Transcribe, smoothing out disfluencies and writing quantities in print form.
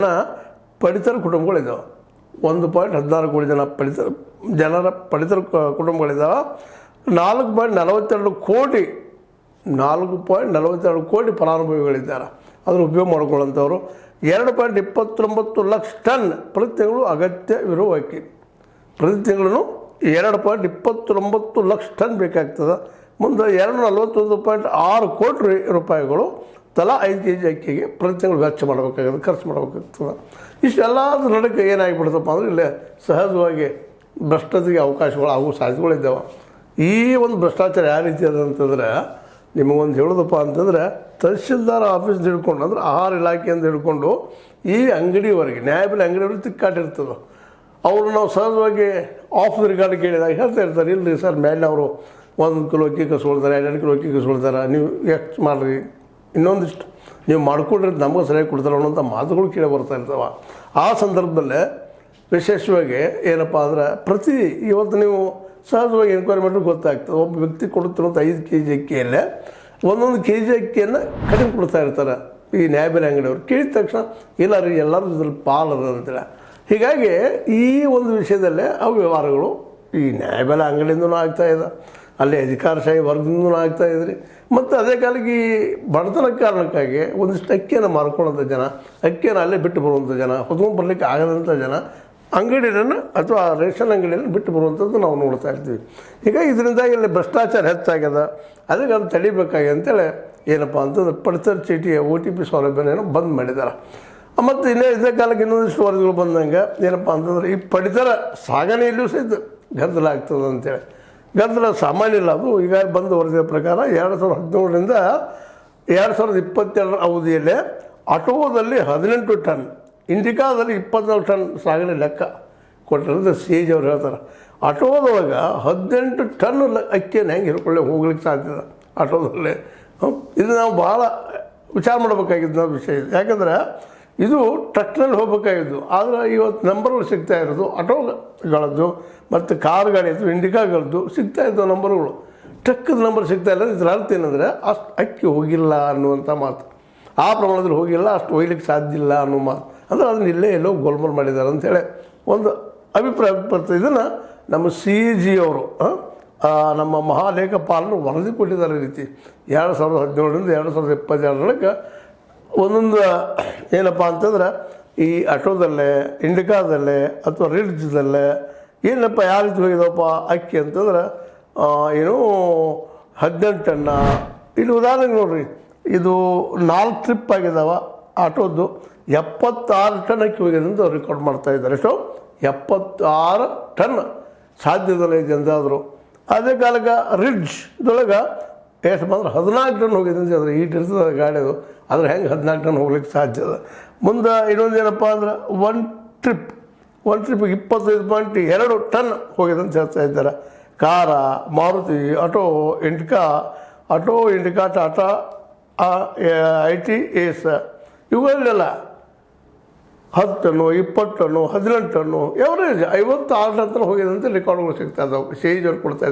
ಪಡಿತರ ಕುಟುಂಬಗಳಿದ್ದಾವೆ. 1.16 ಕೋಟಿ ಜನರ ಪಡಿತರ ಕುಟುಂಬಗಳಿದ್ದಾವೆ. 4.42 ಕೋಟಿ ಫಲಾನುಭವಿಗಳಿದ್ದಾರೆ. ಅದನ್ನು ಉಪಯೋಗ ಮಾಡ್ಕೊಳ್ಳೋಂಥವ್ರು 2.29 ಲಕ್ಷ ಟನ್ ಪ್ರತಿ ತಿಂಗಳು ಅಗತ್ಯವಿರುವ ಅಕ್ಕಿ. ಪ್ರತಿ ತಿಂಗಳು 2.29 ಲಕ್ಷ ಟನ್ ಬೇಕಾಗ್ತದೆ. ಮುಂದೆ 241.6 ಕೋಟಿ ರೂಪಾಯಿಗಳು ತಲಾ 5 kg ಅಕ್ಕಿಗೆ ಪ್ರತಿ ತಿಂಗಳು ವೆಚ್ಚ ಮಾಡಬೇಕಾಗುತ್ತೆ, ಖರ್ಚು ಮಾಡಬೇಕಾಗ್ತದೆ. ಇಷ್ಟೆಲ್ಲ ನಡಕ್ಕೆ ಏನಾಗಿಬಿಡ್ತಪ್ಪ ಅಂದರೆ ಇಲ್ಲೇ ಸಹಜವಾಗಿ ಭ್ರಷ್ಟತೆಗೆ ಅವಕಾಶಗಳು ಆಗುವ ಸಾಧ್ಯತೆಗಳಿದ್ದಾವೆ. ಈ ಒಂದು ಭ್ರಷ್ಟಾಚಾರ ಯಾವ ರೀತಿ ಅದ ಅಂತಂದರೆ ನಿಮಗೊಂದು ಹೇಳೋದಪ್ಪ ಅಂತಂದರೆ ತಹಶೀಲ್ದಾರ್ ಆಫೀಸ್ ಹಿಡ್ಕೊಂಡು ಅಂದ್ರೆ ಆಹಾರ ಇಲಾಖೆಯಿಂದ ಹಿಡ್ಕೊಂಡು ಈ ಅಂಗಡಿವರೆಗೆ ನ್ಯಾಯಬೆಲೆ ಅಂಗಡಿವರೆಗೆ ತಿಕ್ಕಾಟಿರ್ತದೆ. ಅವರು ನಾವು ಸಹಜವಾಗಿ ಆಫ್ ದ ರಿಕಾರ್ಡ್ ಕೇಳಿದಾಗ ಹೇಳ್ತಾ ಇರ್ತಾರೆ, ಇಲ್ಲರಿ ಸರ್ ಮೇಲೆ ಅವರು 1 ಕಿಲೋ ಅಕ್ಕಿ ಕಸ್ಕೊಳ್ತಾರೆ, 2 ಕಿಲೋ ಅಕ್ಕಿ ಕಸ್ಕೊಳ್ತಾರೆ, ನೀವು ಎಷ್ಟು ಮಾಡಿರಿ, ಇನ್ನೊಂದಿಷ್ಟು ನೀವು ಮಾಡ್ಕೊಂಡ್ರೆ ನಮಗೆ ಸರಿಯಾಗಿ ಕೊಡ್ತಾರೆ ಅನ್ನೋಂಥ ಮಾತುಗಳು ಕೇಳಿ ಬರ್ತಾ ಇರ್ತಾವೆ. ಆ ಸಂದರ್ಭದಲ್ಲೇ ವಿಶೇಷವಾಗಿ ಏನಪ್ಪ ಅಂದ್ರೆ ಇವತ್ತು ನೀವು ಸಹಜವಾಗಿ ಎನ್ಕ್ವೈರಿ ಮಾಡಿದ್ರೆ ಗೊತ್ತಾಗ್ತದೆ. ಒಬ್ಬ ವ್ಯಕ್ತಿ ಕೊಡುತ್ತಿರುವಂಥ 5 kg ಅಕ್ಕಿಯಲ್ಲೇ 1 kg ಅಕ್ಕಿಯನ್ನು ಕಡಿಮೆ ಕೊಡ್ತಾ ಇರ್ತಾರೆ ಈ ನ್ಯಾಯಬೆಲೆ ಅಂಗಡಿಯವರು. ಕೇಳಿದ ತಕ್ಷಣ ಇಲ್ಲ ರೀ ಎಲ್ಲರೂ ಇದ್ರಲ್ಲಿ ಪಾಲದ ಅಂತೇಳಿ. ಹೀಗಾಗಿ ಈ ಒಂದು ವಿಷಯದಲ್ಲೇ ಅವು ವ್ಯವಹಾರಗಳು ಈ ನ್ಯಾಯಬೆಲೆ ಅಂಗಡಿಯಿಂದನೂ ಆಗ್ತಾಯಿದೆ, ಅಲ್ಲಿ ಅಧಿಕಾರಶಾಹಿ ವರ್ಗದಿಂದನೂ ಆಗ್ತಾಯಿದ್ರಿ. ಮತ್ತು ಅದೇ ಕಾಲಕ್ಕೆ ಈ ಬಡತನ ಕಾರಣಕ್ಕಾಗಿ ಒಂದಿಷ್ಟು ಅಕ್ಕಿಯನ್ನು ಮಾರ್ಕೊಳ್ಳೋಂಥ ಜನ, ಅಕ್ಕಿಯನ್ನು ಅಲ್ಲೇ ಬಿಟ್ಟು ಬರುವಂಥ ಜನ, ಹೊತ್ಕೊಂಡು ಬರಲಿಕ್ಕೆ ಆಗದಂಥ ಜನ ಅಂಗಡಿಯನ್ನು ಅಥವಾ ರೇಷನ್ ಅಂಗಡಿಯನ್ನು ಬಿಟ್ಟು ಬರುವಂಥದ್ದು ನಾವು ನೋಡ್ತಾ ಇರ್ತೀವಿ. ಹೀಗಾಗಿ ಇದರಿಂದಾಗಿ ಇಲ್ಲಿ ಭ್ರಷ್ಟಾಚಾರ ಹೆಚ್ಚಾಗ್ಯದ. ಅದಕ್ಕೆ ಅದು ತಡಿಬೇಕಾಗಿ ಅಂತೇಳಿ ಏನಪ್ಪ ಅಂತಂದ್ರೆ ಪಡಿತರ ಚೀಟಿಯ OTP ಸೌಲಭ್ಯನ ಬಂದ್ ಮಾಡಿದ್ದಾರೆ. ಮತ್ತು ಇದೇ ಕಾಲಕ್ಕೆ ಇನ್ನೊಂದಿಷ್ಟು ವರದಿಗಳು ಬಂದಂಗೆ ಏನಪ್ಪ ಅಂತಂದ್ರೆ ಈ ಪಡಿತರ ಸಾಗಣೆಯಲ್ಲೂ ಸಹಿತ ಗದ್ದಲ ಆಗ್ತದೆ ಅಂತೇಳಿ. ಗದ್ದಲ ಸಾಮಾನ್ಯ ಇಲ್ಲ. ಅದು ಈಗ ಬಂದ ವರದಿಯ ಪ್ರಕಾರ 2017ರಿಂದ 2022 ಅವಧಿಯಲ್ಲೇ ಆಟೋದಲ್ಲಿ 18 ಟನ್, ಇಂಡಿಕಾದಲ್ಲಿ 24 ಟನ್ ಸಾಗಣೆ ಲೆಕ್ಕ ಕೊಟ್ಟಿರೋದು CAG ಅವ್ರು ಹೇಳ್ತಾರೆ. ಆಟೋದೊಳಗೆ 18 ಟನ್ ಅಕ್ಕಿಯನ್ನು ಹೆಂಗೆ ಹಿಡ್ಕೊಳ್ಳಿ ಹೋಗ್ಲಿಕ್ಕೆ ಸಾಧ್ಯದ ಆಟೋದಲ್ಲಿ. ಇದು ನಾವು ಭಾಳ ವಿಚಾರ ಮಾಡಬೇಕಾಗಿದ್ದು ವಿಷಯ ಇದು. ಯಾಕಂದ್ರೆ ಇದು ಟ್ರಕ್ನಲ್ಲಿ ಹೋಗ್ಬೇಕಾಗಿದ್ದು, ಆದರೆ ಇವತ್ತು ನಂಬರ್ಗಳು ಸಿಗ್ತಾ ಇರೋದು ಆಟೋಗಳದ್ದು ಮತ್ತು ಕಾರ್ ಗಾಡಿಯದ್ದು, ಇಂಡಿಕಾಗಳದ್ದು ಸಿಗ್ತಾಯಿದ್ದು ನಂಬರ್ಗಳು. ಟ್ರಕ್ಕದ ನಂಬರ್ ಸಿಗ್ತಾ ಇಲ್ಲ. ಇದ್ರ ಅರ್ಥ ಏನಂದರೆ ಅಷ್ಟು ಅಕ್ಕಿ ಹೋಗಿಲ್ಲ ಅನ್ನುವಂಥ ಮಾತು. ಆ ಪ್ರಮಾಣದಲ್ಲಿ ಹೋಗಿಲ್ಲ, ಅಷ್ಟು ಒಯ್ಲಿಕ್ಕೆ ಸಾಧ್ಯ ಇಲ್ಲ ಅನ್ನೋ ಮಾತು. ಅಂದರೆ ಅದನ್ನ ಇಲ್ಲೇ ಎಲ್ಲೋ ಗೋಲ್ಮಾಲ್ ಮಾಡಿದ್ದಾರೆ ಅಂಥೇಳಿ ಒಂದು ಅಭಿಪ್ರಾಯ ಬರ್ತದೆ. ಇದನ್ನು ನಮ್ಮ CAG ಅವರು ನಮ್ಮ ಮಹಾಲೇಖಪಾಲರು ವರದಿ ಕೊಟ್ಟಿದ್ದಾರೆ. ಈ ರೀತಿ 2017ರಿಂದ 2022 ಒಂದೊಂದು ಏನಪ್ಪ ಅಂತಂದ್ರೆ ಈ ಆಟೋದಲ್ಲೇ, ಇಂಡಿಕಾದಲ್ಲೇ ಅಥವಾ ರಿಡ್ಜ್ದಲ್ಲೇ ಏನಪ್ಪ ಯಾವ ರೀತಿ ಹೋಗಿದವಪ್ಪ ಅಕ್ಕಿ ಅಂತಂದ್ರೆ 18 ಟನ್ನ. ಇಲ್ಲಿ ಉದಾಹರಣೆಗೆ ನೋಡಿರಿ, ಇದು 4 ಟ್ರಿಪ್ ಆಗಿದ್ದಾವೆ ಆಟೋದ್ದು. 76 ಟನ್ ಅಕ್ಕಿ ಹೋಗಿದೆ ಅಂತ ಅವ್ರು ರೆಕಾರ್ಡ್ ಮಾಡ್ತಾ ಇದ್ದಾರೆ. ಎಷ್ಟು 76 ಟನ್ ಸಾಧ್ಯದಲ್ಲ ಇದೆ ಅಂತಾದರು. ಅದೇ ಕಾಲಕ್ಕೆ ರಿಡ್ಜ್ದೊಳಗೆ ಎಷ್ಟು ಬಂದ್ರೆ 14 ಟನ್ ಹೋಗಿದೆ ಅಂತ ಹೇಳಿದ್ರೆ ಈಟ್ ಇರ್ತದೆ ಗಾಡಿ ಅದು. ಆದರೆ ಹೆಂಗೆ 14 ಟನ್ ಹೋಗ್ಲಿಕ್ಕೆ ಸಾಧ್ಯ ಅದ. ಮುಂದೆ ಇನ್ನೊಂದು ಏನಪ್ಪ ಅಂದ್ರೆ ಒಂದು ಟ್ರಿಪ್ಪಿಗೆ 25.2 ಟನ್ ಹೋಗಿದೆ ಅಂತ ಹೇಳ್ತಾ ಇದ್ದಾರೆ. ಕಾರ, Maruti, auto Indica, Tata ITS ಇವುಗಳನ್ನೆಲ್ಲ 10 ton, 20 ton, 18 ton, average 56 ton ಹೋಗಿದೆ ಅಂತ ರೆಕಾರ್ಡ್ಗಳು ಸಿಗ್ತಾ ಇದ್ದಾವೆ. CAG ಅವ್ರು ಕೊಡ್ತಾ ಇದ್ದಾರೆ.